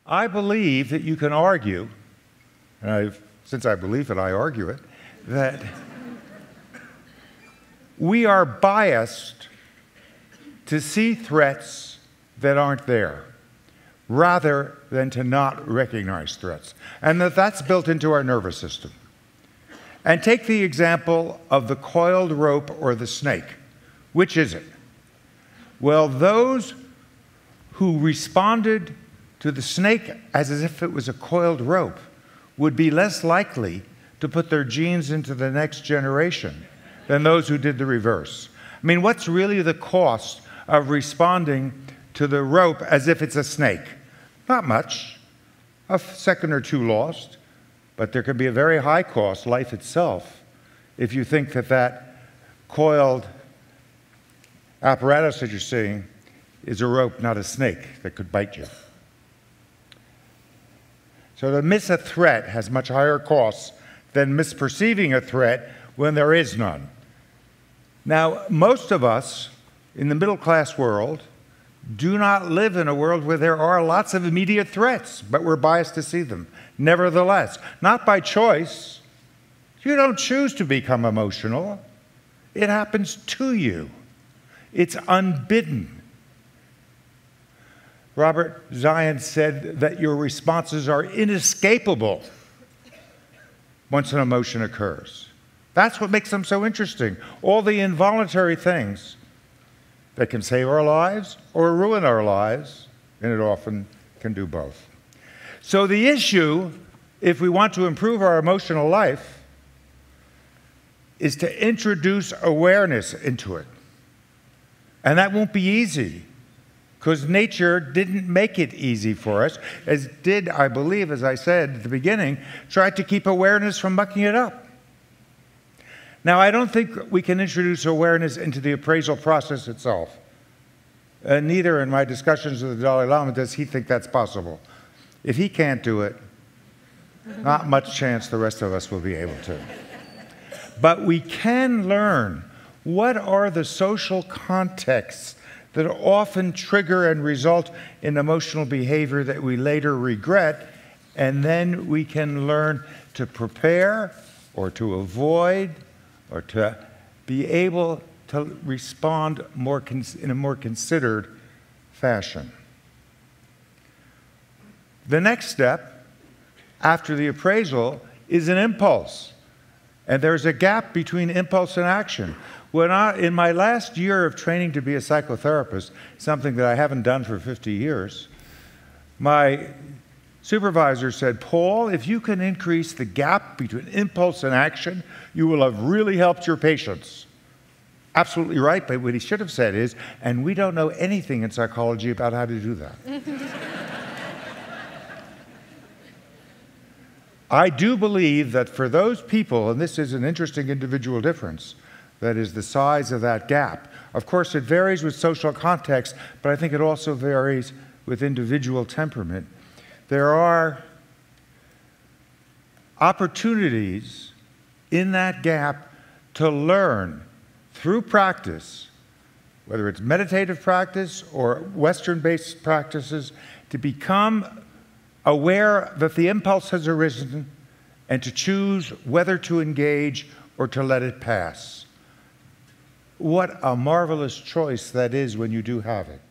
I believe that you can argue, and since I believe it, I argue it, that we are biased to see threats that aren't there, rather than to not recognize threats, and that's built into our nervous system. And take the example of the coiled rope or the snake. Which is it? Well, those who responded to the snake as if it was a coiled rope would be less likely to put their genes into the next generation than those who did the reverse. I mean, what's really the cost of responding to the rope as if it's a snake? Not much, a second or two lost, but there could be a very high cost, life itself, if you think that that coiled apparatus that you're seeing is a rope, not a snake that could bite you. So to miss a threat has much higher costs than misperceiving a threat when there is none. Now, most of us in the middle-class world do not live in a world where there are lots of immediate threats, but we're biased to see them. Nevertheless, not by choice. You don't choose to become emotional. It happens to you. It's unbidden. Robert Zion said that your responses are inescapable once an emotion occurs. That's what makes them so interesting. All the involuntary things that can save our lives or ruin our lives, and it often can do both. So the issue, if we want to improve our emotional life, is to introduce awareness into it. And that won't be easy, because nature didn't make it easy for us, as did, I believe, as I said at the beginning, try to keep awareness from mucking it up. Now, I don't think we can introduce awareness into the appraisal process itself. Neither in my discussions with the Dalai Lama does he think that's possible. If he can't do it, not much chance the rest of us will be able to. But we can learn what are the social contexts that often trigger and result in emotional behavior that we later regret, and then we can learn to prepare or to avoid or to be able to respond in a more considered fashion. The next step after the appraisal is an impulse. And there's a gap between impulse and action. In my last year of training to be a psychotherapist, something that I haven't done for 50 years, my supervisor said, Paul, if you can increase the gap between impulse and action, you will have really helped your patients. Absolutely right, but what he should have said is, and we don't know anything in psychology about how to do that. I do believe that for those people, and this is an interesting individual difference, that is the size of that gap. Of course, it varies with social context, but I think it also varies with individual temperament. There are opportunities in that gap to learn through practice, whether it's meditative practice or Western-based practices, to become aware that the impulse has arisen and to choose whether to engage or to let it pass. What a marvelous choice that is when you do have it.